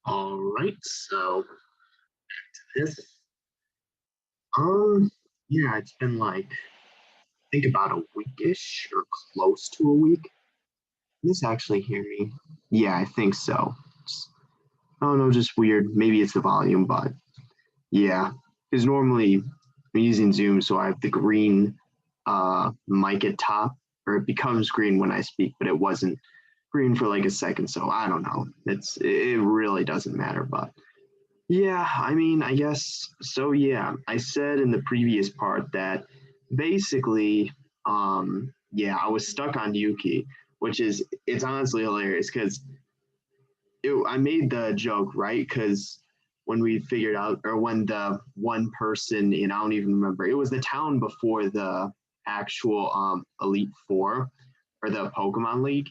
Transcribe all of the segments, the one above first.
All right, so this, um, yeah, it's been like, I think about a weekish or close to a week. Can this actually hear me? Yeah, I think so. I don't know, just weird. Maybe it's the volume, but yeah, because normally I'm using Zoom, so I have the green mic at top, or it becomes green when I speak, but it wasn't green for like a second, so I don't know. It really doesn't matter, but yeah, I mean, I guess so. Yeah, I said in the previous part that basically, yeah, I was stuck on Yuki, which is it's honestly hilarious because I made the joke right because when we figured out or when the one person in I don't even remember it was the town before the actual Elite Four or the Pokemon League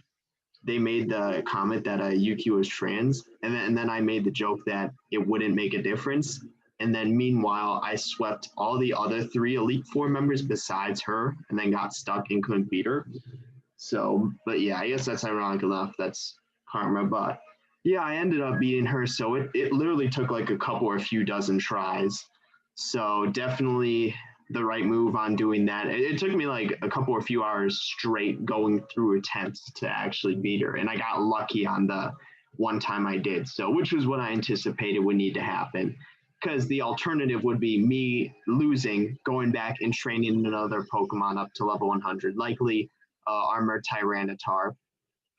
they made the comment that Yuki was trans, and then I made the joke that it wouldn't make a difference. And then meanwhile, I swept all the other three Elite Four members besides her, and then got stuck and couldn't beat her. So, but yeah, I guess that's ironic enough. That's karma. But yeah, I ended up beating her. So it literally took like a couple or a few dozen tries. So definitely the right move on doing that. It took me like a couple or few hours straight going through attempts to actually beat her. And I got lucky on the one time I did. So, which was what I anticipated would need to happen. Because the alternative would be me losing, going back and training another Pokemon up to level 100, likely armored Tyranitar,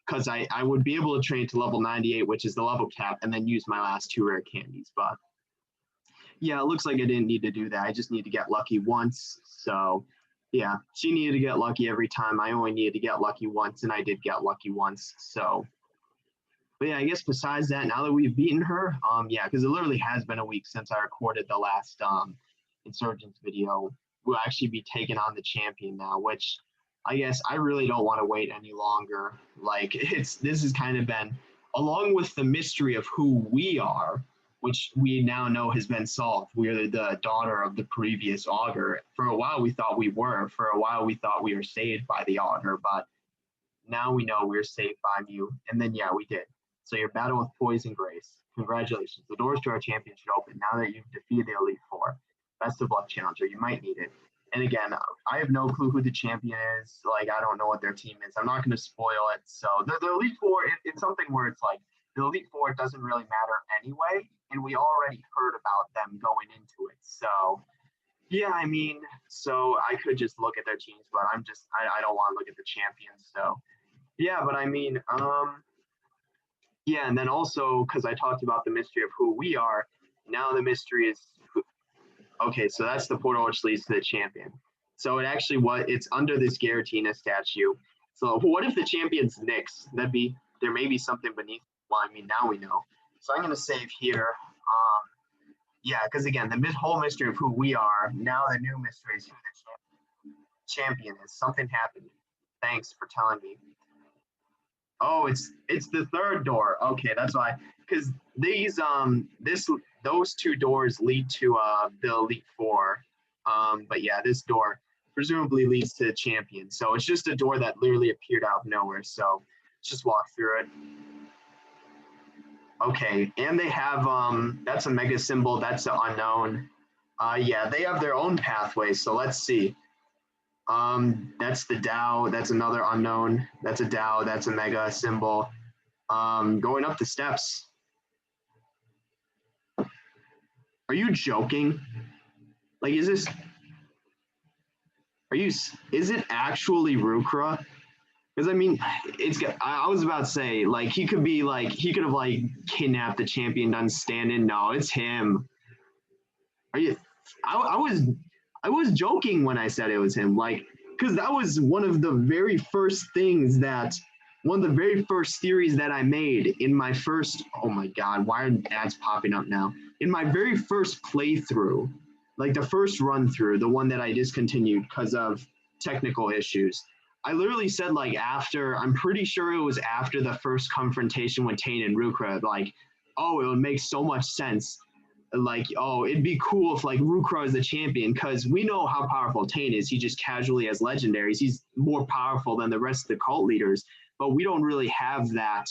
because I would be able to train to level 98, which is the level cap, and then use my last two rare candies. But yeah, it looks like I didn't need to do that. I just need to get lucky once. So yeah, she needed to get lucky every time. I only needed to get lucky once, and I did get lucky once. So, but yeah, I guess besides that, now that we've beaten her, yeah, because it literally has been a week since I recorded the last Insurgence video. We'll actually be taking on the champion now, which I guess I really don't want to wait any longer. Like this has kind of been along with the mystery of who we are, which we now know has been solved. We're the daughter of the previous augur. For a while we thought we were. For a while we thought we were saved by the augur, but now we know we're saved by you. And then yeah, we did. So your battle with Poison Grace. Congratulations. The doors to our championship open now that you've defeated the Elite Four. Best of luck, Challenger. You might need it. And again, I have no clue who the champion is. Like, I don't know what their team is. I'm not going to spoil it. So the Elite Four, it's something where it's like the Elite Four doesn't really matter anyway. And we already heard about them going into it. So, yeah, I mean, so I could just look at their teams, but I don't want to look at the champions. So, yeah, but I mean, yeah, and then also because I talked about the mystery of who we are, now the mystery is who, okay, so that's the portal which leads to the champion. So it actually it's under this Giratina statue. So what if the champion's Nyx? There may be something beneath. Well, I mean now we know. So I'm gonna save here. Yeah, because again, the whole mystery of who we are. Now the new mystery is who the champion is. Something happened. Thanks for telling me. Oh, it's the third door. Okay, that's why. Because those two doors lead to the Elite Four. But yeah, this door presumably leads to the champion. So it's just a door that literally appeared out of nowhere. So let's just walk through it. Okay, and they have that's a mega symbol. That's the unknown. Yeah, they have their own pathway. So let's see. That's the Dow. That's another unknown. That's a Dow. That's a mega symbol. Going up the steps. Are you joking? Like, is it actually Rukra? Because I mean, I was about to say, like, he could have, like, kidnapped the champion, done stand in. No, it's him. Are you, I was joking when I said it was him. Like, because that was one of the very first things that one of the very first theories that I made in my first, oh my God, why are ads popping up now? In my very first playthrough, like the first run through, the one that I discontinued because of technical issues. I literally said like after, I'm pretty sure it was after the first confrontation with Tane and Rukra, like, oh, it would make so much sense. Like, oh, it'd be cool if like Rukra is the champion because we know how powerful Tane is. He just casually has legendaries. He's more powerful than the rest of the cult leaders, but we don't really have that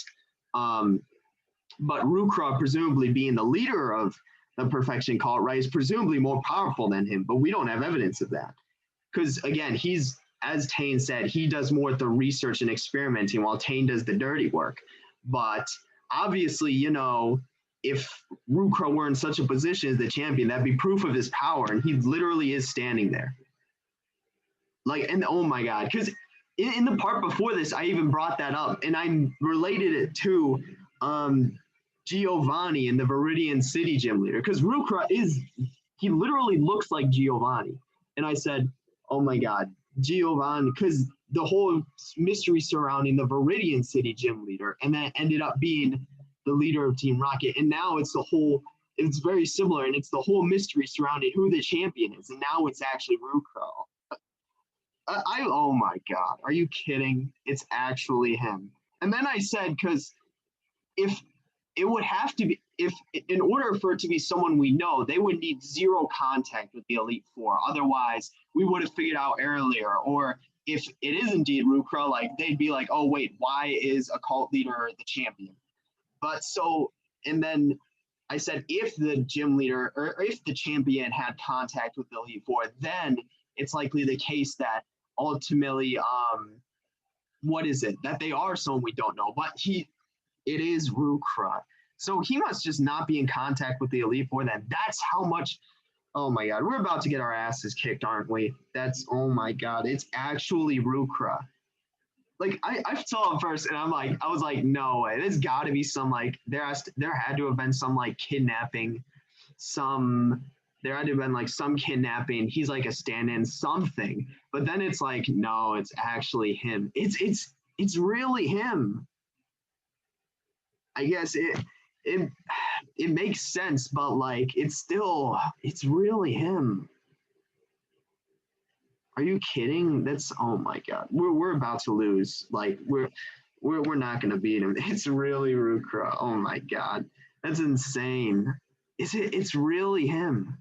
But Rukra, presumably being the leader of the perfection cult, right, is presumably more powerful than him, but we don't have evidence of that. Because again, he's, as Tane said, he does more of the research and experimenting while Tane does the dirty work. But obviously, if Rukra were in such a position as the champion, that'd be proof of his power, and he literally is standing there. Like, and oh my God, because in the part before this, I even brought that up, and I related it to Giovanni in the Viridian City gym leader, because Rukra he literally looks like Giovanni. And I said, oh my God, Giovanni, because the whole mystery surrounding the Viridian City gym leader, and that ended up being the leader of Team Rocket. And now it's very similar, and it's the whole mystery surrounding who the champion is. And now it's actually Rukra. Oh my God, are you kidding? It's actually him. And then I said, because if it would have to be, if in order for it to be someone we know, they would need zero contact with the Elite Four. Otherwise, we would have figured out earlier. Or if it is indeed Rukra, like they'd be like, oh wait, why is a cult leader the champion? But so, and then I said, if the gym leader or if the champion had contact with the Elite Four, then it's likely the case that ultimately, what is it? That they are someone we don't know, but it is Rukra. So he must just not be in contact with the Elite Four then. That's how much, oh my God, we're about to get our asses kicked, aren't we? Oh my God, it's actually Rukra. Like, I saw it first, and I was like, no way, there's gotta be some, like, there had to have been some, like, kidnapping, there had to have been like some kidnapping. He's like a stand-in something, but then it's like, no, it's actually him. It's really him. I guess it makes sense, but like it's really him. Are you kidding? Oh my God. We're about to lose. Like we're not gonna beat him. It's really Rukra. Oh my God. That's insane. It's really him.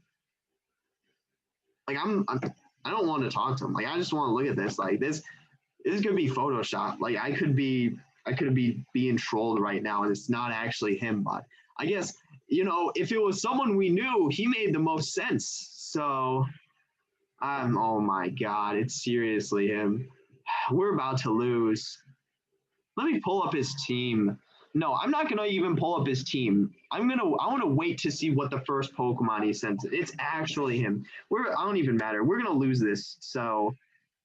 Like I don't want to talk to him. Like I just want to look at this. Like this could be Photoshop. Like I could be being trolled right now, and it's not actually him. But I guess if it was someone we knew, he made the most sense. So oh my God, it's seriously him. We're about to lose. Let me pull up his team. No, I'm not gonna even pull up his team. I want to wait to see what the first Pokemon he sends. It's actually him. I don't even matter. We're gonna lose this. So,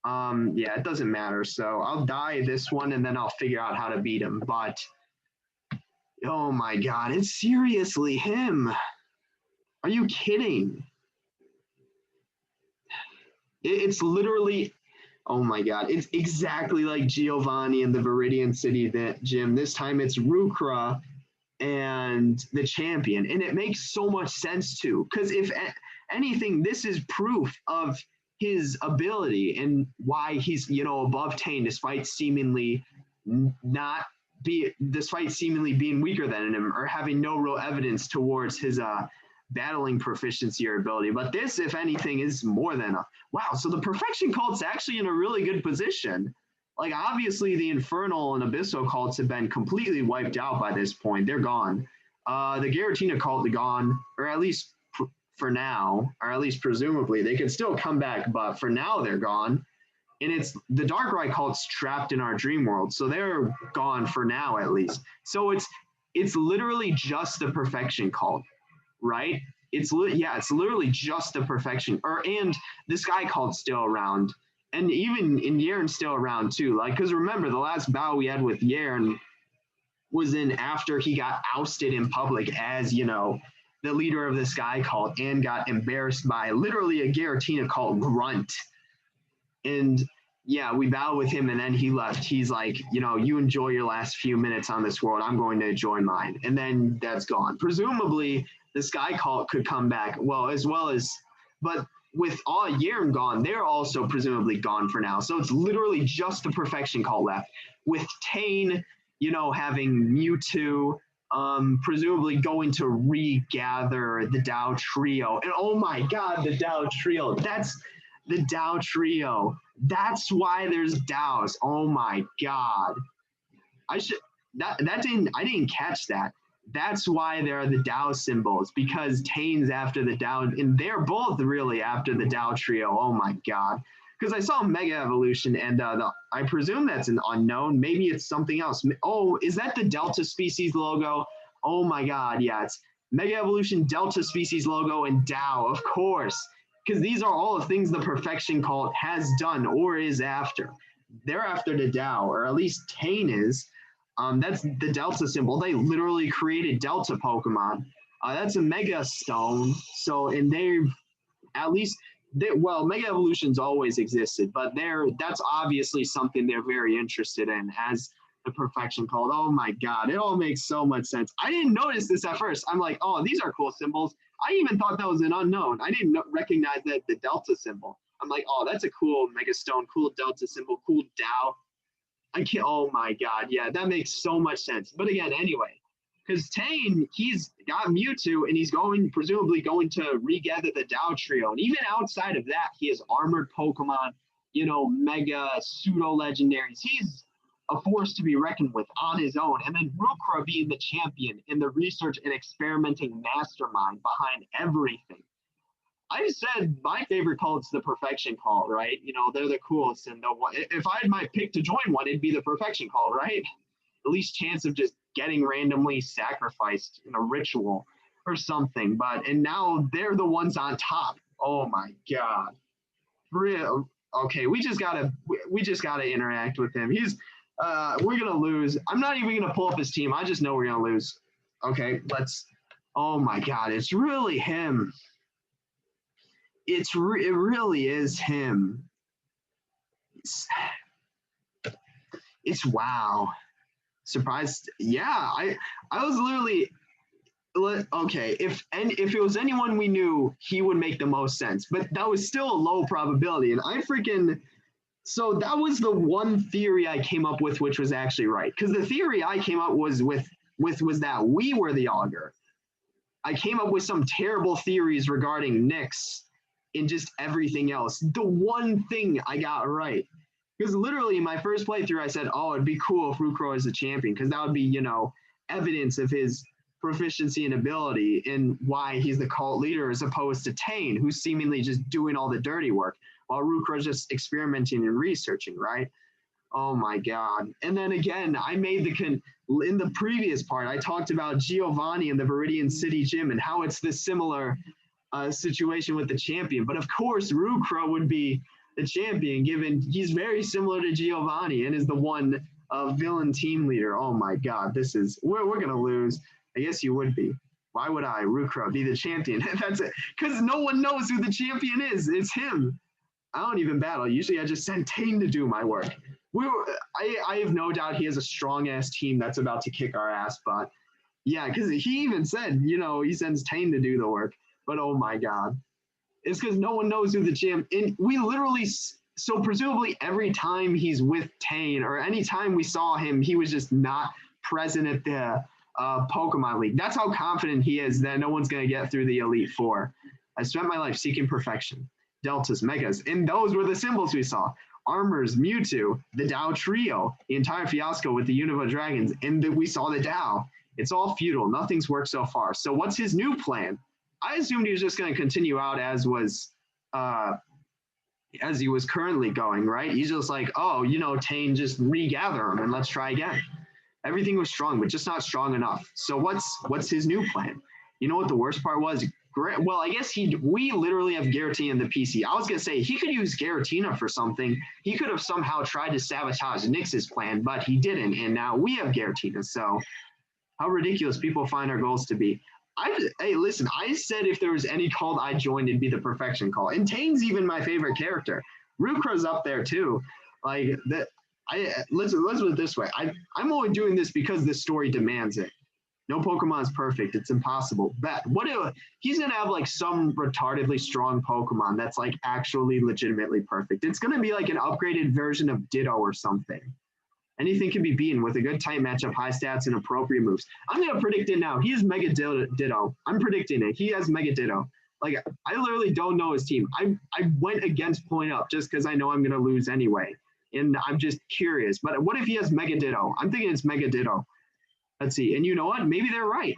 yeah, it doesn't matter. So I'll die this one, and then I'll figure out how to beat him. But oh my God, it's seriously him. Are you kidding? It's literally. Oh my God, it's exactly like Giovanni in the Viridian City gym. This time it's Rukra and the champion. And it makes so much sense too, because if anything, this is proof of his ability and why he's, above Tane despite seemingly being weaker than him or having no real evidence towards his battling proficiency or ability. But this, if anything, is more than wow. So the perfection cult's actually in a really good position. Like obviously the infernal and abyssal cults have been completely wiped out by this point. They're gone. The Giratina cult are gone, or at least for now, or at least presumably. They could still come back, but for now they're gone. And it's the Darkrai cult's trapped in our dream world. So they're gone for now at least. So it's literally just the perfection cult. Right? It's literally just the perfection, and this guy called still around, and even in Yern's still around too. Like, because remember the last battle we had with Yern was in after he got ousted in public as the leader of the Sky Cult and got embarrassed by literally a Giratina called Grunt, and yeah, we battled with him, and then he left. He's like, you enjoy your last few minutes on this world. I'm going to enjoy mine, and then that's gone. Presumably the Sky Cult could come back, but with all Yern gone, they're also presumably gone for now. So it's literally just the perfection cult left. With Tane, having Mewtwo, presumably going to regather the Dow Trio. And oh my God, the Dow Trio. That's the Dow Trio. That's why there's Dows. Oh my God. I didn't catch that. That's why there are the Dow symbols, because Tane's after the Dow, and they're both really after the Dow trio. Oh my God. Because I saw Mega Evolution, and I presume that's an unknown. Maybe it's something else. Oh, is that the Delta Species logo? Oh my God, yeah, it's Mega Evolution, Delta Species logo, and Dow, of course. Because these are all the things the Perfection Cult has done or is after. They're after the Dow, or at least Tane is. That's the Delta symbol. They literally created Delta Pokemon. That's a Mega Stone. So, and they've at least, well, Mega Evolutions always existed, but that's obviously something they're very interested in as the Perfection Cult. Oh my God, it all makes so much sense. I didn't notice this at first. I'm like, oh, these are cool symbols. I even thought that was an unknown. I didn't recognize that the Delta symbol. I'm like, oh, that's a cool Mega Stone, cool Delta symbol, cool Dow. I can't, oh my God, yeah, that makes so much sense. But again, anyway, because Tane, he's got Mewtwo, and he's presumably going to regather the Dow trio. And even outside of that, he has armored Pokemon, mega pseudo-legendaries. He's a force to be reckoned with on his own. And then Rukra being the champion and the research and experimenting mastermind behind everything. I said my favorite cult's the Perfection Cult, right? They're the coolest. And if I had my pick to join one, it'd be the Perfection Cult, right? The least chance of just getting randomly sacrificed in a ritual or something. And now they're the ones on top. Oh my God. Real. Okay, we just gotta interact with him. We're gonna lose. I'm not even gonna pull up his team. I just know we're gonna lose. Okay, oh my God, it's really him. It really is him. It's wow. Surprised. Yeah, I was literally okay. If it was anyone we knew, he would make the most sense. But that was still a low probability, and so that was the one theory I came up with, which was actually right. Because the theory I came up was that we were the augur. I came up with some terrible theories regarding Nyx and just everything else. The one thing I got right. Because literally in my first playthrough, I said, oh, it'd be cool if Rukro is the champion, because that would be, evidence of his proficiency and ability and why he's the cult leader as opposed to Tane, who's seemingly just doing all the dirty work while Rukro's just experimenting and researching, right? Oh my God. And then again, I made in the previous part, I talked about Giovanni and the Viridian City Gym and how it's this similar situation with the champion. But of course, Rukro would be the champion, given he's very similar to Giovanni and is the one villain team leader. Oh my God, we're gonna lose. I guess you would be. Why would Rukro, be the champion? That's it. Because no one knows who the champion is. It's him. I don't even battle. Usually I just send Tane to do my work. I have no doubt he has a strong ass team that's about to kick our ass. But yeah, because he even said, he sends Tane to do the work. But oh my God. It's because no one knows who the champ. And we literally, so presumably every time he's with Tane or any time we saw him, he was just not present at the Pokemon League. That's how confident he is that no one's going to get through the Elite Four. I spent my life seeking perfection, Deltas, Megas, and those were the symbols we saw. Armors, Mewtwo, the Dow Trio, the entire fiasco with the Unova Dragons, and we saw the Dow. It's all futile. Nothing's worked so far. So what's his new plan? I assumed he was just going to continue out as he was currently going, right? He's just like, oh, Tane, just regather him and let's try again. Everything was strong, but just not strong enough. So what's his new plan? You know what the worst part was? Well, I guess we literally have Giratina in the PC. I was going to say he could use Giratina for something. He could have somehow tried to sabotage Nyx's plan, but he didn't. And now we have Giratina. So how ridiculous people find our goals to be. Hey, listen, I said if there was any cult I joined, it'd be the Perfection Cult. And Tane's even my favorite character. Rukro's up there too. Like that. Let's put it this way. I'm only doing this because the story demands it. No Pokemon's perfect. It's impossible. But what if he's gonna have like some retardedly strong Pokemon that's like actually legitimately perfect? It's gonna be like an upgraded version of Ditto or something. Anything can be beaten with a good tight matchup, high stats, and appropriate moves. I'm gonna predict it now. He has Mega Ditto. I'm predicting it. He has Mega Ditto. Like I literally don't know his team. I went against Point Up just because I know I'm gonna lose anyway. And I'm just curious. But what if he has Mega Ditto? I'm thinking it's Mega Ditto. Let's see. And you know what? Maybe they're right.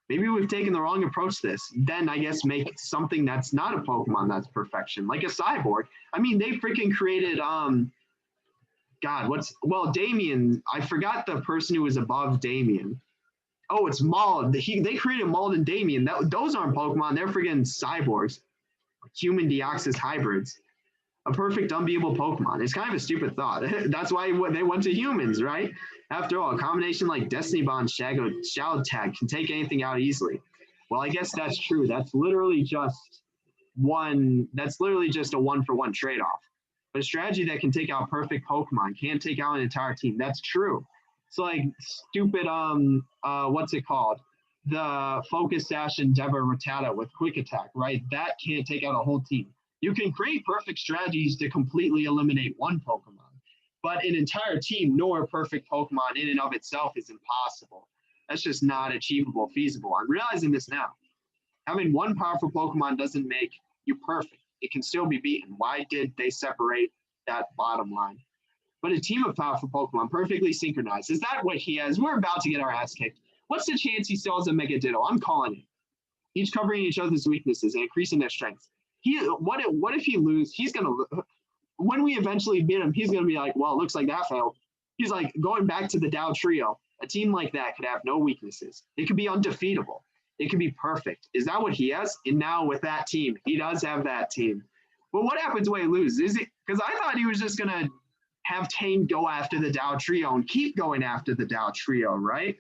Maybe we've taken the wrong approach to this. Then I guess make something that's not a Pokemon that's perfection, like a cyborg. I mean, they freaking created God, Damien. I forgot the person who was above Damien. Oh, it's Maul. They created Maul and Damien. Those aren't Pokemon. They're freaking cyborgs, human Deoxys hybrids. A perfect, unbeatable Pokemon. It's kind of a stupid thought. That's why they went to humans, right? After all, a combination like Destiny Bond, Shadow Tag can take anything out easily. Well, I guess that's true. That's literally just one. That's literally just a one-for-one trade-off. But a strategy that can take out perfect Pokemon can't take out an entire team. That's true. So like stupid what's it called? The Focus Sash Endeavor Rattata with Quick Attack, right? That can't take out a whole team. You can create perfect strategies to completely eliminate one Pokemon, but an entire team nor a perfect Pokemon in and of itself is impossible. That's just not achievable, feasible. I'm realizing this now. Having one powerful Pokemon doesn't make you perfect. It can still be beaten. Why did they separate that bottom line? But a team of powerful Pokemon perfectly synchronized. Is that what he has? We're about to get our ass kicked. What's the chance he still has a Mega Ditto? I'm calling it. Each covering each other's weaknesses and increasing their strengths. What if he loses? He's gonna, when we eventually beat him, he's gonna be like, well, it looks like that failed. He's like going back to the Dow Trio. A team like that could have no weaknesses. It could be undefeatable. It could be perfect. Is that what he has? And now with that team, he does have that team. But what happens when he loses? Is it because I thought he was just gonna have Tane go after the Dow Trio and keep going after the Dow Trio, right?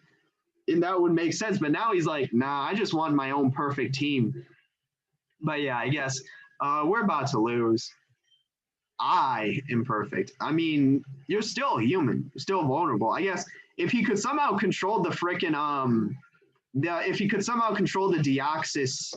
And that would make sense. But now he's like, nah, I just want my own perfect team. But yeah, I guess we're about to lose. I am perfect. I mean, you're still human. You're still vulnerable. I guess if he could somehow control the freaking if he could somehow control the Deoxys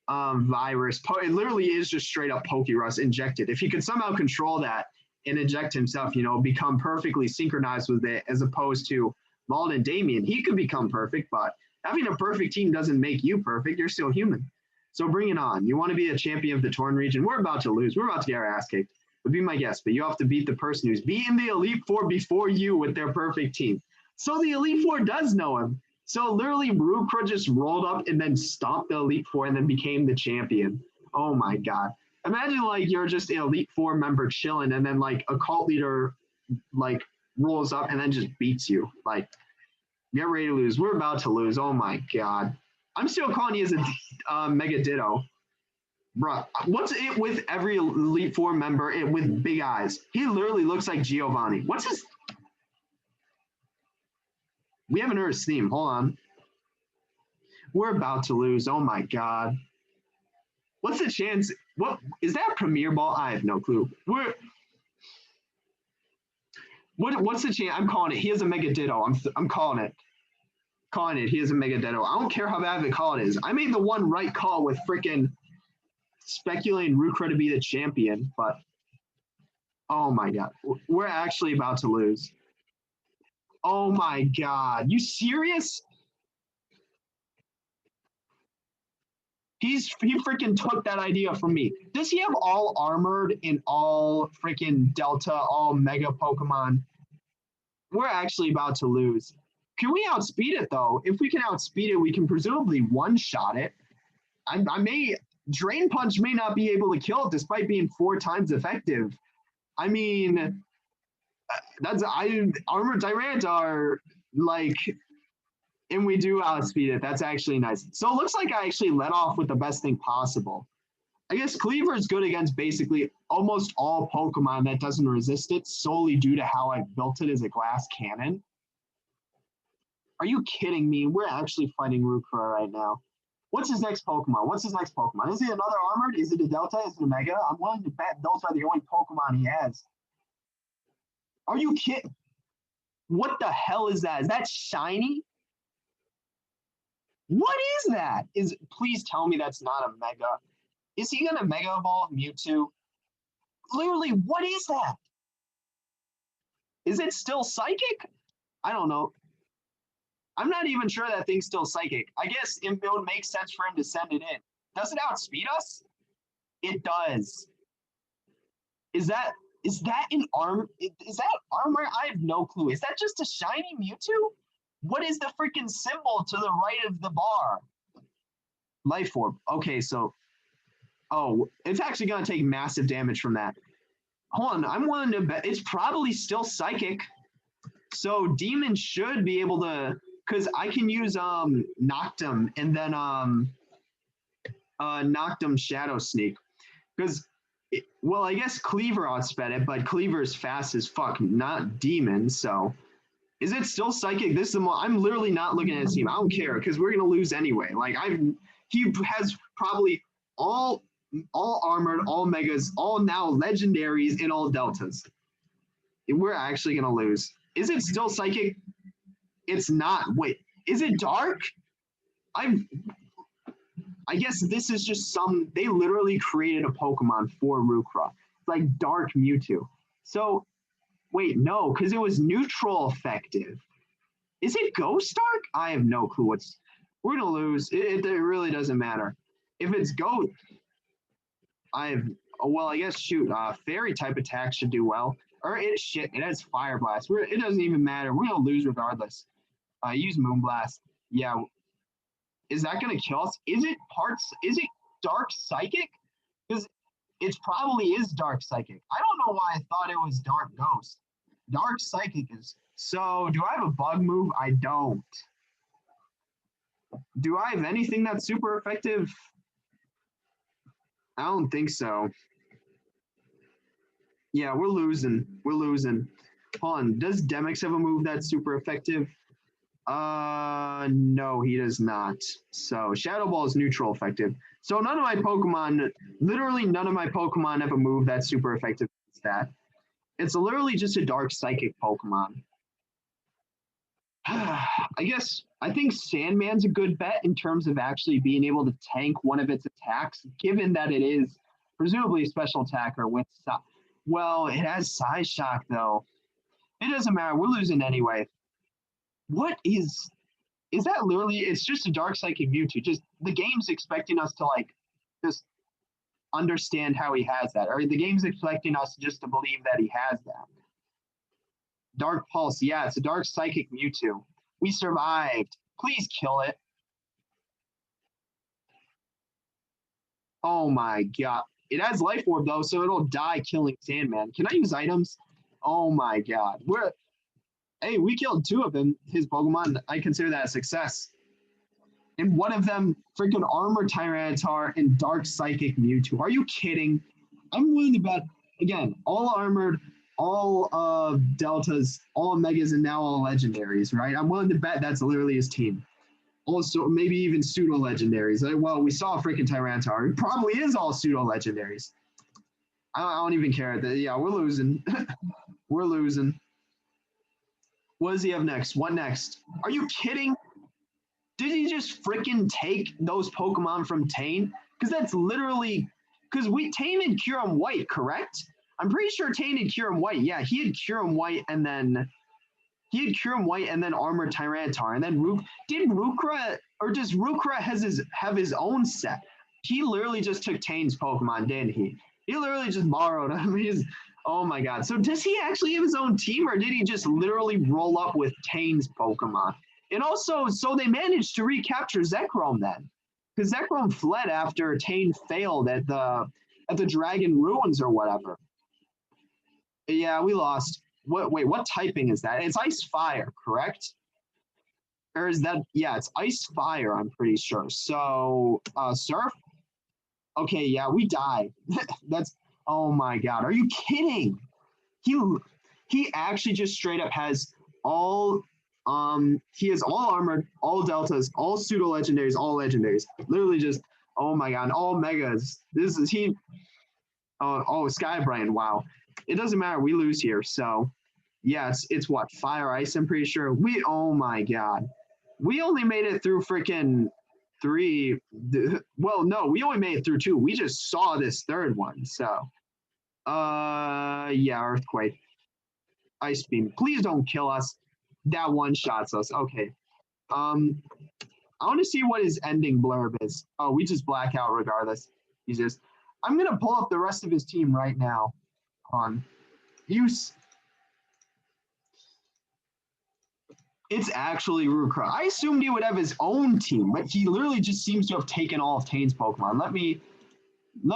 virus, it literally is just straight up Pokerus injected. If he could somehow control that and inject himself, become perfectly synchronized with it, as opposed to Maul and Damien, he could become perfect. But having a perfect team doesn't make you perfect. You're still human. So bring it on. You want to be a champion of the Torn region? We're about to lose. We're about to get our ass kicked. But be my guest. But you have to beat the person who's beaten the Elite Four before you with their perfect team. So the Elite Four does know him. So literally, Rukra just rolled up and then stomped the Elite Four and then became the champion. Oh my God. Imagine like you're just an Elite Four member chilling and then like a cult leader like rolls up and then just beats you. Like, get ready to lose. We're about to lose. Oh my God. I'm still calling you as a Mega Ditto. Bruh, what's it with every Elite Four member with big eyes? He literally looks like Giovanni. What's his? We haven't heard his theme. Hold on. We're about to lose. Oh my God. What's the chance? What is that Premier Ball? I have no clue. What's the chance? I'm calling it. He has a Mega Ditto. I'm calling it. Calling it. He has a Mega Ditto. I don't care how bad of a call it is. I made the one right call with freaking speculating Rukra to be the champion, but oh my God, we're actually about to lose. Oh my God, you serious? He freaking took that idea from me. Does he have all armored and all freaking Delta, all Mega Pokemon? We're actually about to lose. Can we outspeed it though? If we can outspeed it, we can presumably one-shot it. Drain Punch may not be able to kill it despite being 4 times effective. I mean, Armored Tyranitar, like, and we do outspeed it. That's actually nice. So it looks like I actually let off with the best thing possible. I guess Cleaver is good against basically almost all Pokemon that doesn't resist it, solely due to how I built it as a glass cannon. Are you kidding me? We're actually fighting Rukra right now. What's his next Pokemon? Is it another Armored? Is it a Delta? Is it a Mega? I'm willing to bet those are the only Pokemon he has. Are you kidding? What the hell is that? Is that shiny? What is that? Please tell me that's not a Mega. Is he gonna Mega Evolve Mewtwo? Literally, what is that? Is it still Psychic? I don't know. I'm not even sure that thing's still Psychic. I guess it would make sense for him to send it in. Does it outspeed us? It does. Is that an arm? Is that armor? I have no clue. Is that just a shiny Mewtwo? What is the freaking symbol to the right of the bar? Life orb. Okay, so it's actually gonna take massive damage from that. Hold on, I'm willing to bet it's probably still psychic. So demon should be able to, because I can use Noctum and then Noctum Shadow Sneak. Because well, I guess Cleaver outsped it, but Cleaver is fast as fuck, not demon, so is it still psychic? This is the I'm literally not looking at his team. I don't care because we're gonna lose anyway. Like he has probably all armored, all megas, all now legendaries, and all deltas. We're actually gonna lose. Is it still psychic? It's not. Wait, is it dark? I guess this is just they literally created a Pokemon for Rukra. It's like Dark Mewtwo. So wait, no, because it was neutral effective. Is it Ghost Dark? I have no clue we're gonna lose. It really doesn't matter. If it's Ghost, I guess shoot, fairy type attack should do well. Or it has Fire Blast. It doesn't even matter. We're gonna lose regardless. Use Moonblast. Yeah. Is that gonna kill us? Is it Dark Psychic? Because it probably is Dark Psychic. I don't know why I thought it was Dark Ghost. Dark Psychic is. So do I have a bug move? I don't. Do I have anything that's super effective? I don't think so. Yeah, we're losing. We're losing. Hold on. Does Demix have a move that's super effective? No, he does not. So Shadow Ball is neutral effective. So none of my Pokemon, literally none of my Pokemon have a move that's super effective. It's that. It's literally just a Dark Psychic Pokemon. I think Sandman's a good bet in terms of actually being able to tank one of its attacks, given that it is presumably a special attacker with. Well, it has Size Shock though. It doesn't matter. We're losing anyway. What is that? Literally, it's just a Dark Psychic Mewtwo. Just the game's expecting us to just understand how he has that, or the game's expecting us just to believe that he has that. Dark Pulse, yeah, it's a Dark Psychic Mewtwo. We survived. Please kill it. Oh my god. It has Life Orb though, so it'll die killing Sandman. Can I use items? Oh my god. Hey, we killed two of his Pokemon. I consider that a success. And one of them, freaking Armored Tyranitar and Dark Psychic Mewtwo. Are you kidding? I'm willing to bet, again, all armored, all deltas, all megas, and now all legendaries, right? I'm willing to bet that's literally his team. Also, maybe even pseudo legendaries. Well, we saw freaking Tyranitar. It probably is all pseudo legendaries. I don't even care. Yeah, we're losing. We're losing. What does he have next? What next? Are you kidding? Did he just freaking take those Pokemon from Tane? Because that's literally Tane and Kyurem White, correct? I'm pretty sure Tane and Kyurem White. Yeah, he had Kyurem White and then Armored Tyranitar. And then does Rukra have his own set? He literally just took Tane's Pokemon, didn't he? He literally just borrowed him. Oh my god. So does he actually have his own team, or did he just literally roll up with Tane's Pokemon? And also, so they managed to recapture Zekrom then. Because Zekrom fled after Tane failed at the Dragon Ruins or whatever. Yeah, we lost. What typing is that? It's Ice Fire, correct? Or is that, yeah, it's Ice Fire, I'm pretty sure. So, Surf? Okay, yeah, we die. That's, oh my god, are you kidding? He actually just straight up has all armored, all deltas, all pseudo legendaries, all legendaries. Literally just, oh my god, all megas. Skybrand, wow. It doesn't matter, we lose here. So yeah, it's what, Fire Ice, I'm pretty sure. Oh my god. We only made it through freaking 3. Well, no, we only made it through 2. We just saw this third one. So yeah, Earthquake. Ice Beam. Please don't kill us. That one shots us. Okay. I want to see what his ending blurb is. Oh, we just black out regardless. I'm gonna pull up the rest of his team right now. On use. It's actually Rukra. I assumed he would have his own team, but he literally just seems to have taken all of Tane's Pokemon. Let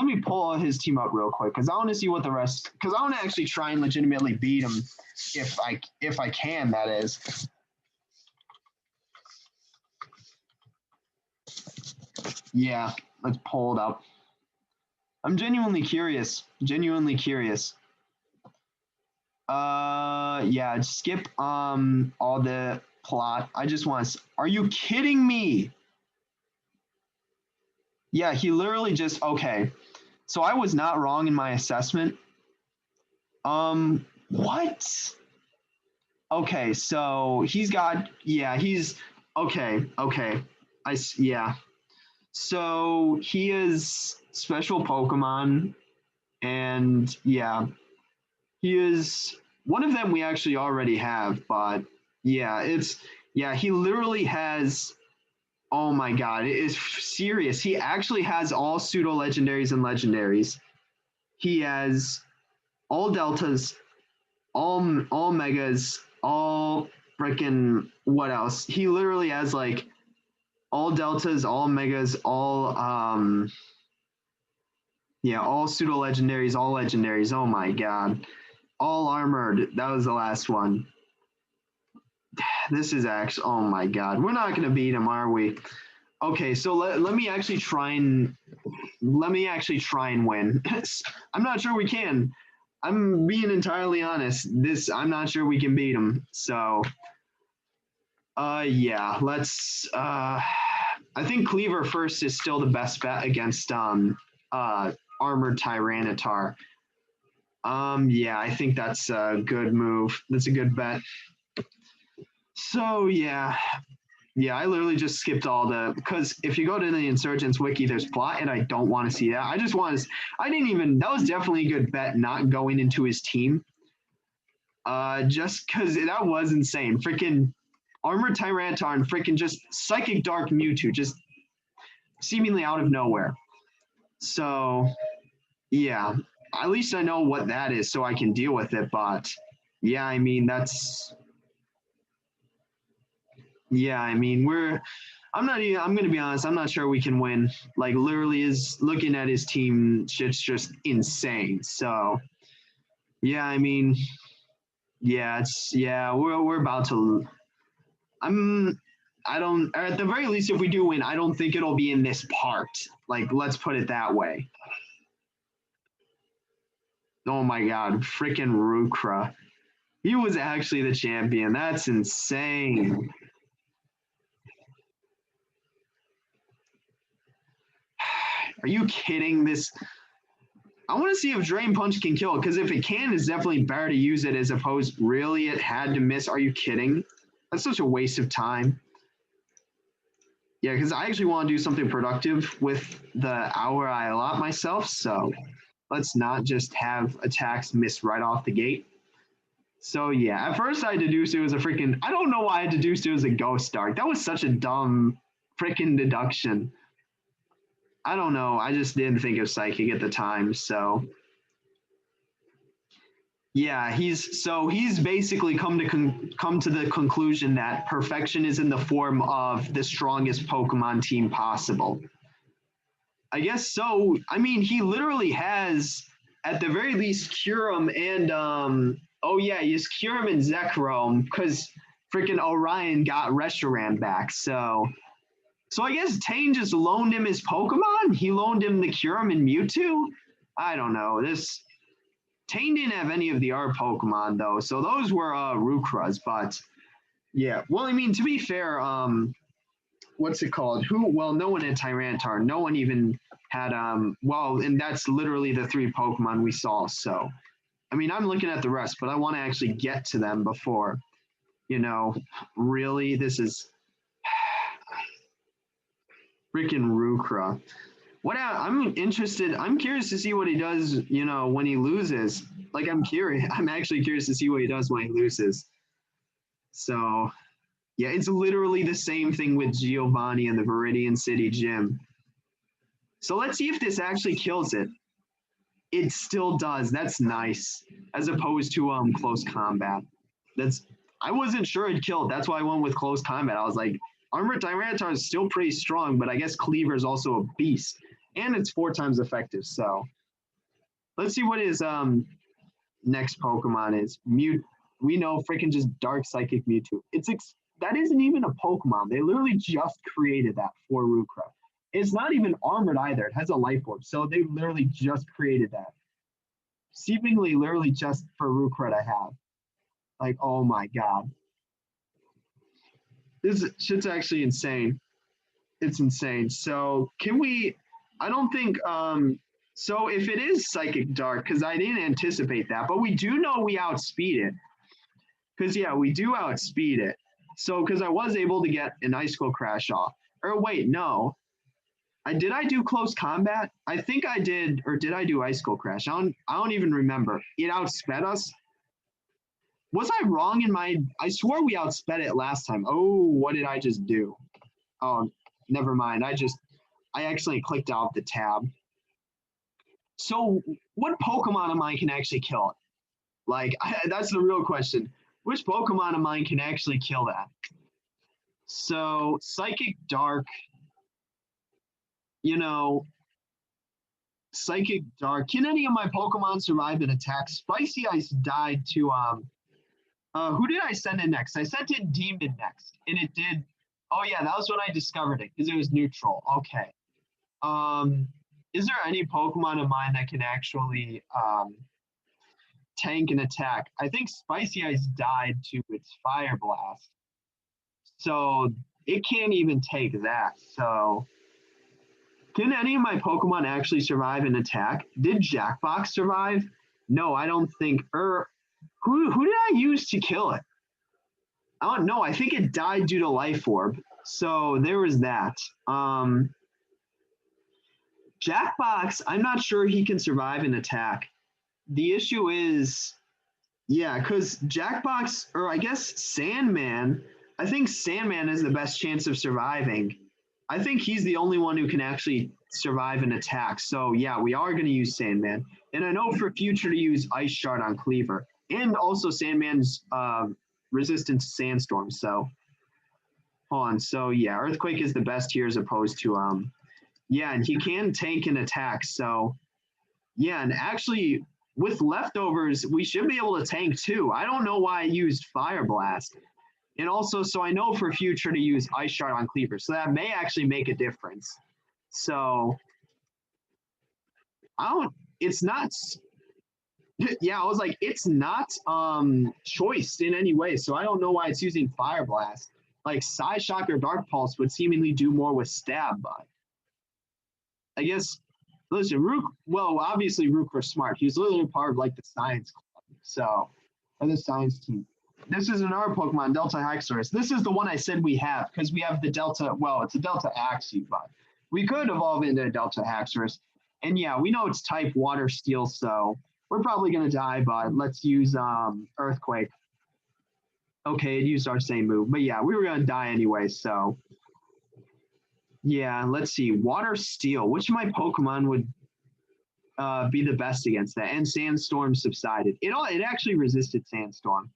me pull his team up real quick because I want to see what the rest. Because I want to actually try and legitimately beat him, if I can. That is. Yeah, let's pull it up. I'm genuinely curious. Genuinely curious. Yeah, skip all the plot. I just want to. Are you kidding me? Yeah, he literally just okay. So I was not wrong in my assessment. What? Okay, so he's got yeah, he's okay, okay. Yeah. So he is special Pokemon and yeah, he is one of them we actually already have, but yeah, he literally has oh my god, it is serious. He actually has all pseudo legendaries and legendaries. He has all deltas, all megas, all freaking what else? He literally has like all deltas, all megas, all yeah, all pseudo legendaries, all legendaries. Oh my god. All armored. That was the last one. This is actually oh my god. We're not gonna beat him, are we? Okay, so let me actually try and win. I'm not sure we can. I'm being entirely honest. I'm not sure we can beat him. So yeah, let's I think Cleaver first is still the best bet against armored Tyranitar. Yeah, I think that's a good move. That's a good bet. So yeah, I literally just skipped all the because if you go to the Insurgence wiki, there's plot, and I don't want to see that. I just want to. I didn't even. That was definitely a good bet not going into his team. Just because that was insane. Freaking Armored Tyranitar and freaking just Psychic Dark Mewtwo, just seemingly out of nowhere. So yeah, at least I know what that is, so I can deal with it. But yeah, I mean that's yeah, I mean we're I'm not even. I'm gonna be honest. I'm not sure we can win. Like literally, is looking at his team, shit's just insane. So yeah, I mean, yeah, it's yeah. We're about to. I'm. I don't. At the very least, if we do win, I don't think it'll be in this part. Like let's put it that way. Oh my god, freaking Rukra. He was actually the champion. That's insane. Are you kidding? I want to see if Drain Punch can kill it because if it can, it's definitely better to use it as opposed. Really, it had to miss. Are you kidding? That's such a waste of time. Yeah, because I actually want to do something productive with the hour I allot myself. So let's not just have attacks miss right off the gate. So yeah, at first I deduced it was a freaking. I don't know why I deduced it was a Ghost Dark. That was such a dumb freaking deduction. I don't know. I just didn't think of Psychic at the time. So yeah, he's basically come to the conclusion that perfection is in the form of the strongest Pokemon team possible. I guess so. I mean, he literally has at the very least Kyurem and oh yeah, he has Kyurem and Zekrom because freaking Orion got Reshiram back. So I guess Tane just loaned him his Pokemon. He loaned him the Kyurem and Mewtwo. I don't know this. Tane didn't have any of the R Pokemon though, so those were Rukras. But yeah, well, I mean, to be fair, what's it called? Who? Well, no one had Tyranitar. No one even had Well, and that's literally the three Pokemon we saw. So, I mean, I'm looking at the rest, but I want to actually get to them before, really, this is freaking Rukra. I'm interested. I'm curious to see what he does. When he loses. Like I'm curious. I'm actually curious to see what he does when he loses. So yeah, it's literally the same thing with Giovanni in the Viridian City gym. So let's see if this actually kills it. It still does. That's nice, as opposed to close combat. That's I wasn't sure it'd kill. That's why I went with close combat. I was like, Armored Tyranitar is still pretty strong, but I guess Cleaver is also a beast. And it's 4 times effective, so. Let's see what his next Pokemon is. We know freaking just Dark Psychic Mewtwo. That isn't even a Pokemon. They literally just created that for Rukra. It's not even armored either. It has a life orb. So they literally just created that. Seemingly literally just for Rukra to have. Like, oh my god. This shit's actually insane. It's insane. So can we, I don't think, so if it is Psychic Dark, because I didn't anticipate that, but we do know we outspeed it. Because, yeah, we do outspeed it. So, because I was able to get an Icicle Crash off. Or wait, no. Did I do close combat? I think I did, or did I do Icicle Crash? I don't even remember. It outsped us. Was I wrong in I swore we outsped it last time. Oh, what did I just do? Oh, never mind. I actually clicked out the tab. So what Pokemon of mine can actually kill it? Like, that's the real question. Which Pokemon of mine can actually kill that? So Psychic Dark, Psychic Dark. Can any of my Pokemon survive an attack? Spicy Ice died to, who did I send in next? I sent in Demon next, and it did. Oh yeah, that was when I discovered it, because it was neutral. Okay. Is there any Pokemon of mine that can actually tank an attack? I think Spicy Ice died to its Fire Blast. So it can't even take that. So can any of my Pokemon actually survive an attack? Did Jackbox survive? No, I don't think. Who did I use to kill it? I don't know. I think it died due to Life Orb. So there was that. Jackbox, I'm not sure he can survive an attack. The issue is, yeah, because Jackbox, or I guess Sandman, I think Sandman has the best chance of surviving. I think he's the only one who can actually survive an attack. So yeah, we are going to use Sandman. And I know for future to use Ice Shard on Cleaver. And also Sandman's resistant to Sandstorm. So, hold on. So yeah, Earthquake is the best here as opposed to, yeah, and he can tank an attack. So yeah, and actually with leftovers, we should be able to tank too. I don't know why I used Fire Blast. And also, so I know for future to use Ice Shard on Cleaver. So that may actually make a difference. So, it's not, yeah, I was like, it's not choiced in any way. So I don't know why it's using Fire Blast. Like Psyshock or Dark Pulse would seemingly do more with Stab, but I guess, listen, obviously Rook was smart. He was literally part of like the science club. So, or the science team. This is another Pokemon, Delta Haxorus. This is the one I said we have because we have the Delta, it's a Delta Axie, but we could evolve into a Delta Haxorus. And yeah, we know it's type Water Steel, so we're probably going to die, but let's use Earthquake. Okay, it used our same move. But yeah, we were going to die anyway, so. Yeah, let's see. Water Steel. Which of my Pokemon would be the best against that? And Sandstorm subsided. It actually resisted Sandstorm.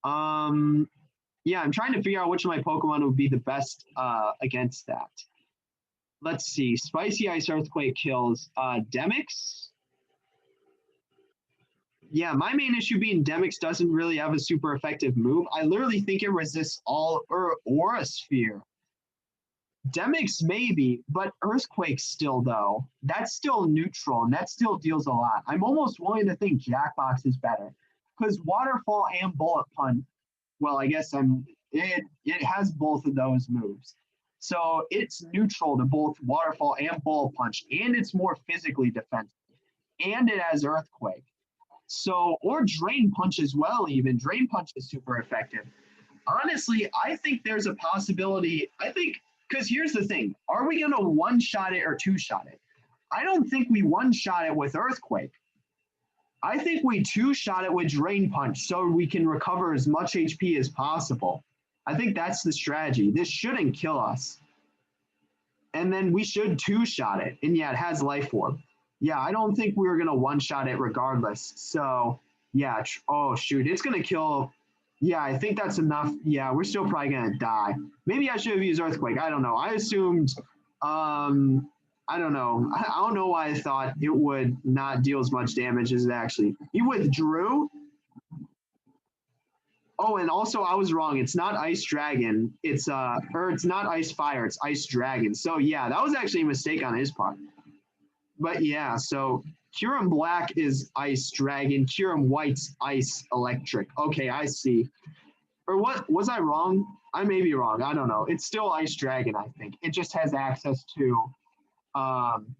Yeah, I'm trying to figure out which of my Pokemon would be the best against that. Let's see. Spicy Ice Earthquake kills Demix. Yeah, my main issue being Demix doesn't really have a super effective move. I literally think it resists all Aura Sphere. Demix maybe, but Earthquake still though. That's still neutral and that still deals a lot. I'm almost willing to think Jackbox is better. Because Waterfall and Bullet Punch, well, I guess it has both of those moves. So it's neutral to both Waterfall and Bullet Punch, and it's more physically defensive. And it has Earthquake. So, or Drain Punch as well, even. Drain Punch is super effective. Honestly, I think there's a possibility. Because here's the thing. Are we going to one-shot it or two-shot it? I don't think we one-shot it with Earthquake. I think we two-shot it with Drain Punch so we can recover as much HP as possible. I think that's the strategy. This shouldn't kill us. And then we should two-shot it. And yeah, it has Life Orb. Yeah, I don't think we were going to one-shot it regardless. So, yeah. Oh, shoot. It's going to kill Yeah, I think that's enough. Yeah, we're still probably gonna die. Maybe I should have used Earthquake. I don't know. I assumed I don't know. I don't know why I thought it would not deal as much damage as it actually. He withdrew. Oh, and also I was wrong. It's not Ice Dragon. It's or it's not Ice Fire. It's Ice Dragon. So yeah, that was actually a mistake on his part. But yeah, so Kyurem Black is Ice Dragon. Kyurem White's Ice Electric. Okay, I see. Or what? Was I wrong? I may be wrong. I don't know. It's still Ice Dragon. I think it just has access to um,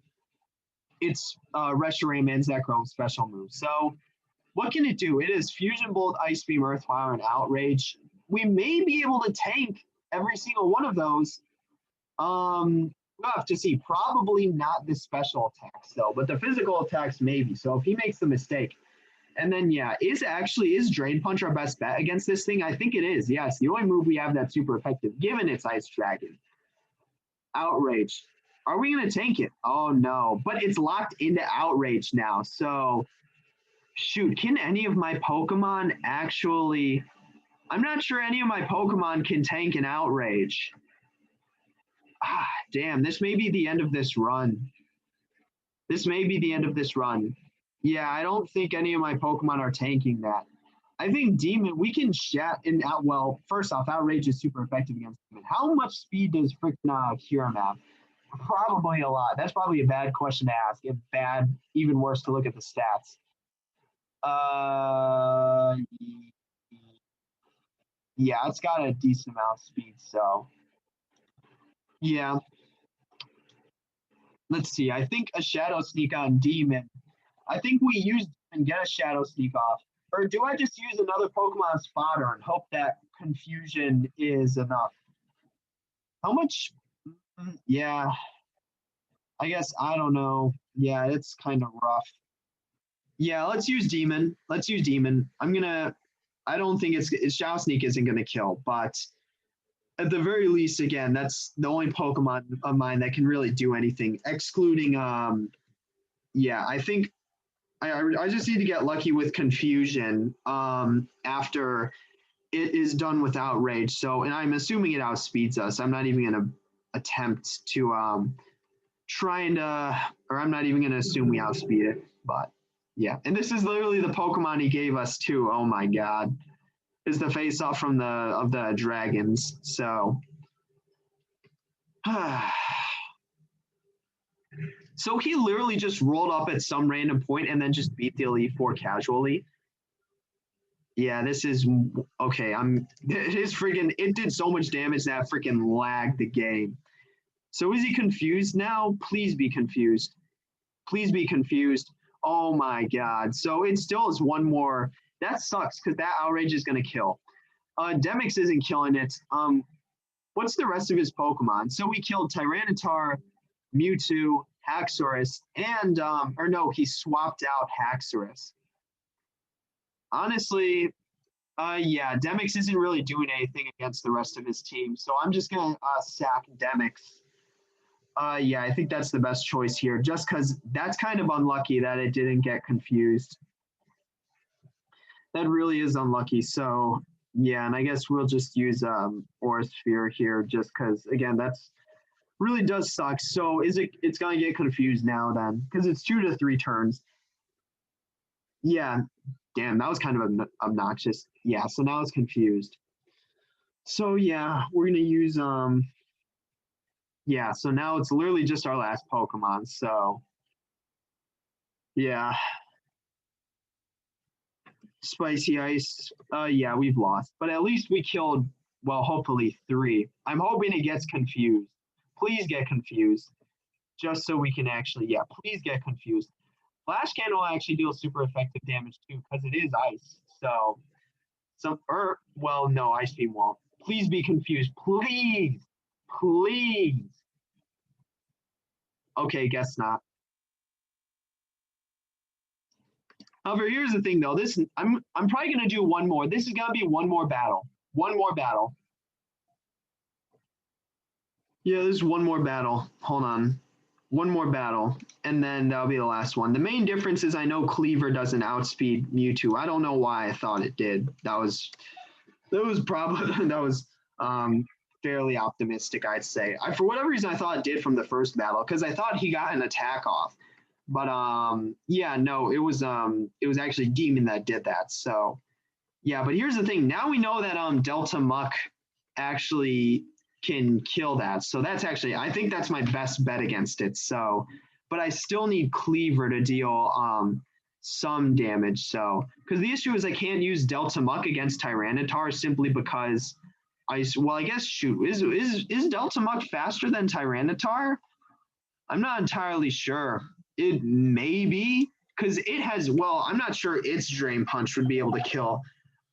its Reshiram and Zekrom special moves. So what can it do? It is Fusion Bolt, Ice Beam, Earthfire, and Outrage. We may be able to tank every single one of those. We'll have to see. Probably not the special attacks though, but the physical attacks maybe. So if he makes the mistake, and then yeah, is Drain Punch our best bet against this thing? I think it is. Yes, the only move we have that's super effective, given it's Ice Dragon. Outrage. Are we gonna tank it? Oh no, but it's locked into Outrage now. So shoot, can any of my Pokemon actually? I'm not sure any of my Pokemon can tank an Outrage. Ah, damn, this may be the end of this run. This may be the end of this run. Yeah, I don't think any of my Pokemon are tanking that. I think Demon, we can chat in out. Well, first off, Outrage is super effective against Demon. How much speed does freaking Kyurem have? Probably a lot. That's probably a bad question to ask. If bad, even worse to look at the stats. Uh, yeah, it's got a decent amount of speed. So, yeah, let's see. I think a Shadow Sneak on Demon. I think we use and get a Shadow Sneak off. Or do I just use another Pokemon spotter and hope that confusion is enough? How much? Yeah, I guess I don't know. Yeah, it's kind of rough. Yeah, let's use Demon. Let's use Demon. I don't think it's Shadow Sneak isn't gonna kill, but at the very least, again, that's the only Pokemon of mine that can really do anything, excluding yeah, I think I just need to get lucky with confusion after it is done with outrage. So, and I'm assuming it outspeeds us. I'm not even going to attempt to try and, or I'm not even going to assume we outspeed it. But yeah, and this is literally the Pokemon he gave us too. Oh my god, is the face off from the dragons. So. So he literally just rolled up at some random point and then just beat the Elite Four casually. Yeah, this is okay. His freaking it did so much damage that freaking lagged the game. So is he confused now? Please be confused. Please be confused. Oh my god. So it still is one more. That sucks because that outrage is gonna kill. Demix isn't killing it. What's the rest of his Pokemon? So we killed Tyranitar, Mewtwo, Haxorus, and or no, he swapped out Haxorus. Honestly, yeah, Demix isn't really doing anything against the rest of his team, so I'm just gonna sack Demix. Yeah, I think that's the best choice here, just because that's kind of unlucky that it didn't get confused. That really is unlucky. So yeah, and I guess we'll just use Aura Sphere here, just because again, that's really does suck. So is it? It's gonna get confused now then, because it's 2 to 3 turns. Yeah, damn, that was kind of obnoxious. Yeah, so now it's confused. So yeah, we're gonna use yeah, so now it's literally just our last Pokemon. So yeah, Spicy Ice. Yeah, we've lost, but at least we killed. Well, hopefully 3. I'm hoping it gets confused. Please get confused, just so we can actually. Yeah, please get confused. Flash Cannon will actually deal super effective damage too, because it is ice. So, or well, no, Ice Beam won't. Please be confused, please, please. Okay, guess not. However, here's the thing though. This I'm probably gonna do one more. This is gonna be one more battle. One more battle. Yeah, this is one more battle. Hold on. One more battle, and then that'll be the last one. The main difference is I know Cleaver doesn't outspeed Mewtwo. I don't know why I thought it did. That was That was probably that was um, fairly optimistic, I'd say. For whatever reason, I thought it did from the first battle because I thought he got an attack off, but yeah, no, it was actually Demon that did that. So yeah, but here's the thing. Now we know that Delta Muck actually can kill that. So that's actually I think that's my best bet against it. So, but I still need Cleaver to deal some damage. So, because the issue is I can't use Delta Muck against Tyranitar simply because I guess shoot is Delta Muck faster than Tyranitar? I'm not entirely sure. It may be because it has I'm not sure its Drain Punch would be able to kill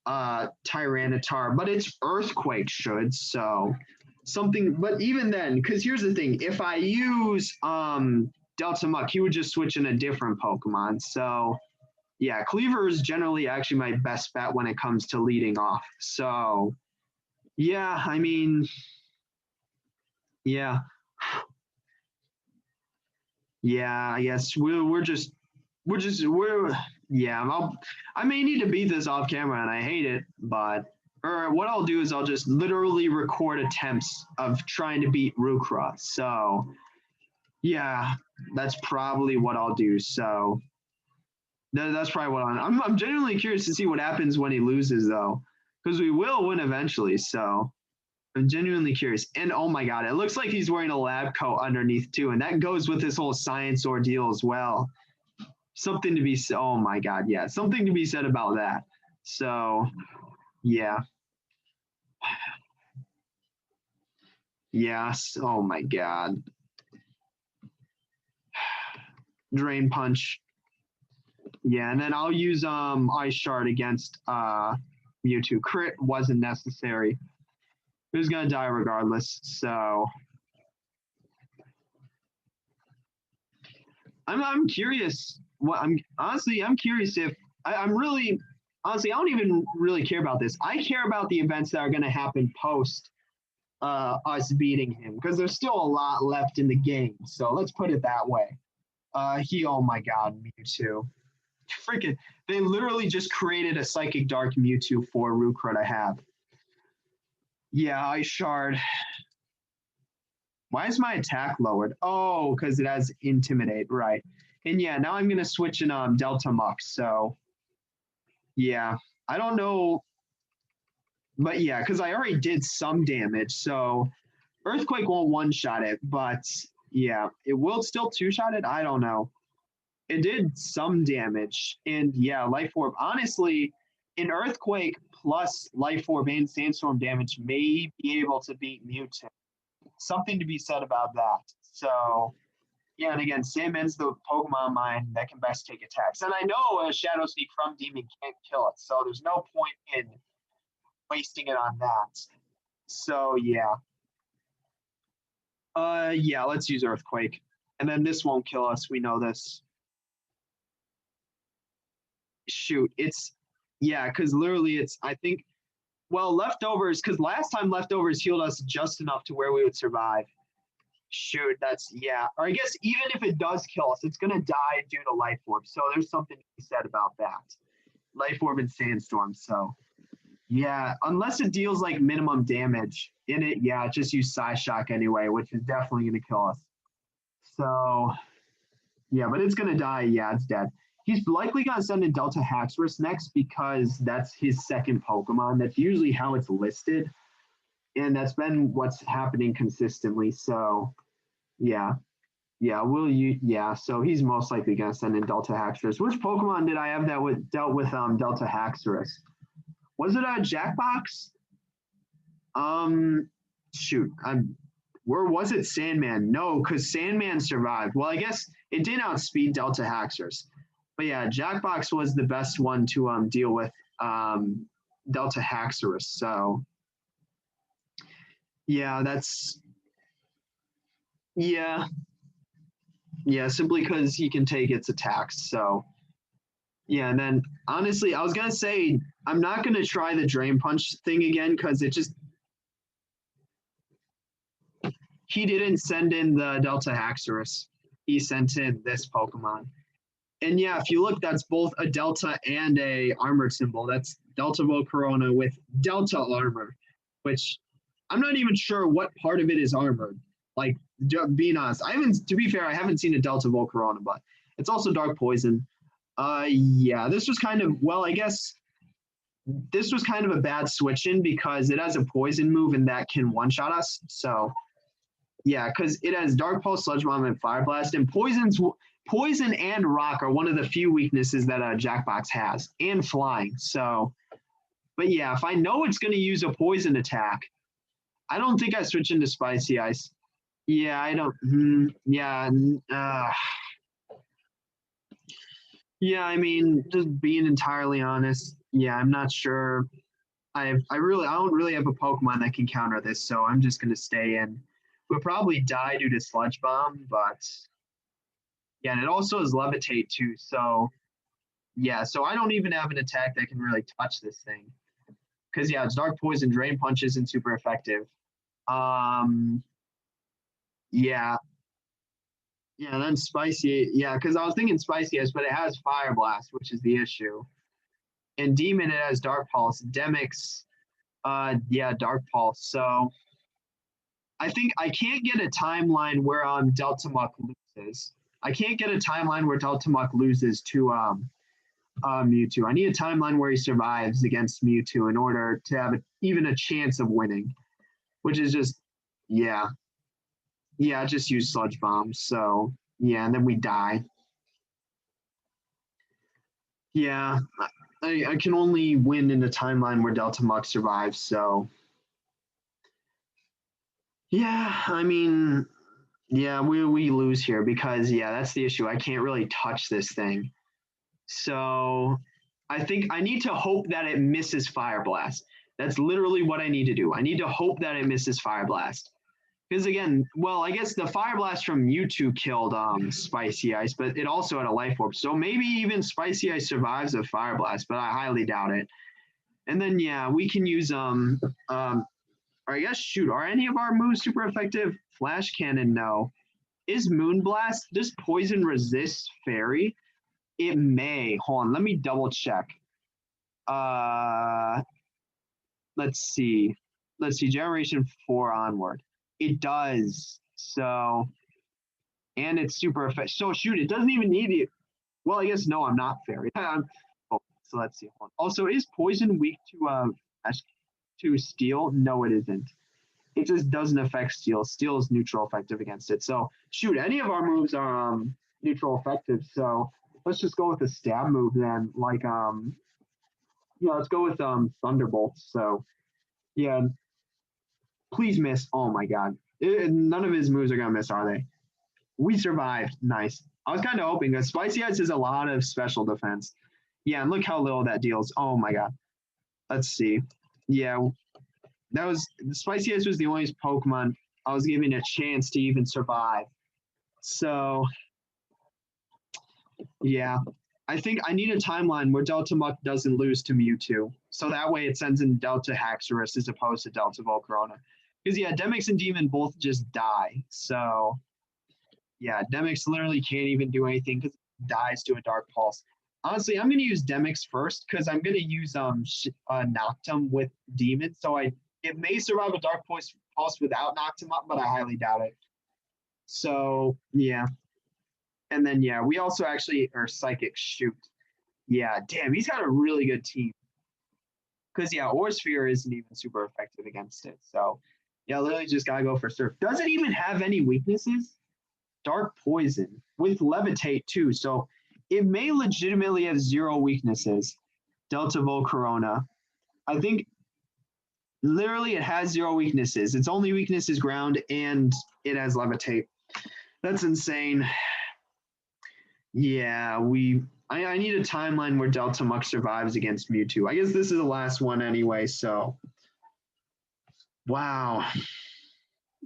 Tyranitar, but its Earthquake should. So something, but even then, because here's the thing: if I use Delta Muck, he would just switch in a different Pokemon. So yeah, Cleaver is generally actually my best bet when it comes to leading off. So yeah, I mean, yeah, yeah. I guess we're yeah. I may need to beat this off camera, and I hate it, but or what I'll do is I'll just literally record attempts of trying to beat Rukra. So yeah, that's probably what I'll do. So that's probably what I'm genuinely curious to see what happens when he loses, though, because we will win eventually. So I'm genuinely curious. And oh my god, it looks like he's wearing a lab coat underneath too, and that goes with this whole science ordeal as well. Something to be oh my god, yeah, something to be said about that. So yeah, yes. Oh my god, drain punch. Yeah, and then I'll use Ice Shard against Mewtwo. Crit wasn't necessary. It was gonna die regardless. So I'm curious. What I'm curious if I'm really honestly I don't even really care about this. I care about the events that are gonna happen post us beating him because there's still a lot left in the game. So let's put it that way. Oh my god, Mewtwo. Freaking they literally just created a psychic dark Mewtwo for Rukra to have. Yeah, Ice Shard. Why is my attack lowered? Oh, because it has Intimidate, right. And yeah, now I'm gonna switch in Delta Muck. So yeah. I don't know, but yeah, because I already did some damage. So Earthquake won't one-shot it, but yeah, it will still two-shot it. I don't know. It did some damage. And yeah, Life Orb. Honestly, an Earthquake plus Life Orb and Sandstorm damage may be able to beat Mewtwo. Something to be said about that. So yeah, and again, Sandman's the Pokemon mine that can best take attacks. And I know a Shadow Sneak from Demon can't kill it, so there's no point in wasting it on that. So yeah. Yeah, let's use Earthquake. And then this won't kill us, we know this. Shoot, it's yeah, because literally it's I think leftovers, because last time leftovers healed us just enough to where we would survive. Shoot, that's yeah. Or I guess even if it does kill us, it's gonna die due to Life Orb. So there's something to be said about that. Life Orb and Sandstorm. So yeah, unless it deals like minimum damage in it, yeah, just use Psyshock anyway, which is definitely gonna kill us. So yeah, but it's gonna die. Yeah, it's dead. He's likely gonna send in Delta Haxorus next because that's his second Pokemon. That's usually how it's listed, and that's been what's happening consistently. So yeah. Yeah, will you? Yeah, so he's most likely gonna send in Delta Haxorus. Which Pokemon did I have that dealt with Delta Haxorus? Was it a Jackbox? Shoot, I'm. Where was it? Sandman? No, because Sandman survived. Well, I guess it did outspeed Delta Haxorus, but yeah, Jackbox was the best one to deal with Delta Haxorus. So yeah, that's yeah. Yeah, simply because he can take its attacks. So yeah, and then honestly, I was gonna say I'm not gonna try the Drain Punch thing again because it just he didn't send in the Delta Haxorus. He sent in this Pokemon. And yeah, if you look, that's both a Delta and a armored symbol. That's Delta Volcarona with Delta armor, which I'm not even sure what part of it is armored. Like, being honest, I haven't. To be fair, I haven't seen a Delta Volcarona, but it's also Dark Poison. Yeah, this was kind of, well, I guess this was kind of a bad switch in because it has a poison move and that can one shot us. So yeah, because it has Dark Pulse, Sludge Bomb, and Fire Blast, and poison and rock are one of the few weaknesses that a Jackbox has, and flying. So, but yeah, if I know it's going to use a poison attack, I don't think I switch into Spicy Ice. Yeah, I don't. Yeah, yeah. I mean, just being entirely honest, yeah, I'm not sure. I don't really have a Pokemon that can counter this, so I'm just gonna stay in. We'll probably die due to Sludge Bomb, but yeah, and it also is Levitate too. So yeah, so I don't even have an attack that can really touch this thing. Because yeah, it's Dark Poison, Drain Punch isn't super effective. Um, yeah, yeah, and then Spicy, yeah, because I was thinking Spicy Ice, but it has Fire Blast, which is the issue. And Demon, it has Dark Pulse. Demix, yeah, Dark Pulse. So I think I can't get a timeline where Delta Muck loses. I can't get a timeline where Delta Muck loses to Mewtwo. I need a timeline where he survives against Mewtwo in order to have even a chance of winning, which is just, yeah. Yeah, just use Sludge Bomb. So, yeah, and then we die. Yeah, I can only win in a timeline where Delta Muck survives. So, yeah, I mean, yeah, we lose here because, yeah, that's the issue. I can't really touch this thing. So I think I need to hope that it misses Fire Blast. That's literally what I need to do. I need to hope that it misses Fire Blast. Because again, well, I guess the Fire Blast from Mewtwo killed Spicy Ice, but it also had a Life Orb. So maybe even Spicy Ice survives a Fire Blast, but I highly doubt it. And then yeah, we can use or I guess shoot, are any of our moves super effective? Flash Cannon, no. Is Moonblast, does poison resist fairy? It may. Hold on, let me double check. Uh let's see. Let's see, generation 4 onward. It does. So, and it's super effective. So shoot, it doesn't even need it. Well, I guess no, I'm not fairy. Oh, so let's see. Also, is poison weak to steel? No, it isn't. It just doesn't affect steel. Steel is neutral effective against it. So shoot, any of our moves are neutral effective. So let's just go with the stab move then. Like yeah, let's go with Thunderbolt. So yeah, please miss. Oh my god. None of his moves are gonna miss, are they? We survived. Nice. I was kind of hoping because Spicy Ice has a lot of special defense. Yeah, and look how little that deals. Oh my god. Let's see. Yeah, that was Spicy Ice was the only Pokemon I was giving a chance to even survive. So yeah, I think I need a timeline where Delta Muck doesn't lose to Mewtwo. So that way it sends in Delta Haxorus as opposed to Delta Volcarona. Because yeah, Demix and Demon both just die. So yeah, Demix literally can't even do anything because it dies to a Dark Pulse. Honestly, I'm going to use Demix first because I'm going to use Noctum with Demon. So it may survive a Dark Pulse without Noctum up, but I highly doubt it. So yeah. And then yeah, we also actually are Psychic Shoot. Yeah, damn, he's got a really good team. Because yeah, Orsphere isn't even super effective against it. So yeah, literally just gotta go for Surf. Does it even have any weaknesses? Dark Poison with Levitate too. So it may legitimately have 0 weaknesses. Delta Volcarona. I think literally it has 0 weaknesses. Its only weakness is ground and it has Levitate. That's insane. Yeah, I need a timeline where Delta Muck survives against Mewtwo. I guess this is the last one anyway, so wow.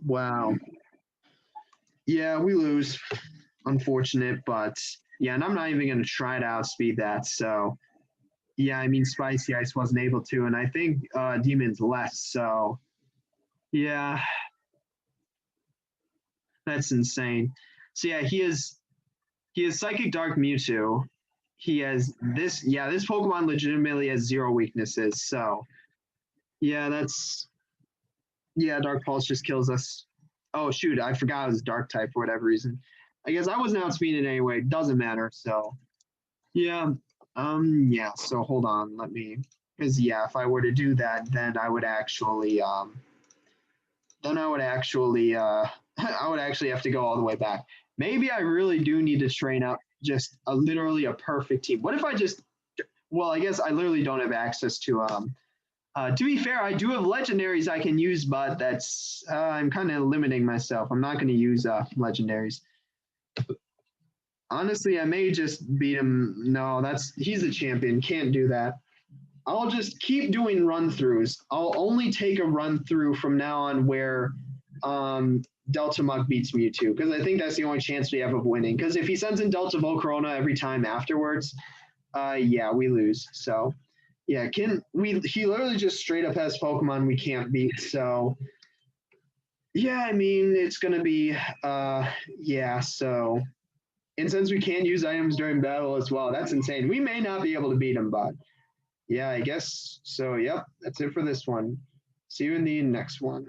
Wow. Yeah, we lose. Unfortunate, but yeah, and I'm not even gonna try to outspeed that. So yeah, I mean Spicy Ice wasn't able to, and I think Demon's less, so yeah. That's insane. So yeah, he He has Psychic Dark Mewtwo. He has this. Yeah, this Pokemon legitimately has 0 weaknesses. So yeah, Dark Pulse just kills us. Oh shoot, I forgot it was Dark type for whatever reason. I guess I wasn't outspeeding it anyway. Doesn't matter. So yeah, yeah. So hold on, let me. Because yeah, if I were to do that, then I would actually I would actually have to go all the way back. Maybe I really do need to train out just literally a perfect team. What if I just, well, I guess I literally don't have access to be fair, I do have legendaries I can use, but that's, I'm kind of limiting myself. I'm not going to use legendaries. Honestly, I may just beat him. No, he's a champion. Can't do that. I'll just keep doing run throughs. I'll only take a run through from now on where Delta Muk beats Mewtwo, because I think that's the only chance we have of winning. Because if he sends in Delta Volcarona every time afterwards, yeah, we lose. So yeah, he literally just straight up has Pokemon we can't beat. So yeah, I mean it's gonna be yeah, so and since we can use items during battle as well, that's insane. We may not be able to beat him, but yeah, I guess so. Yep, that's it for this one. See you in the next one.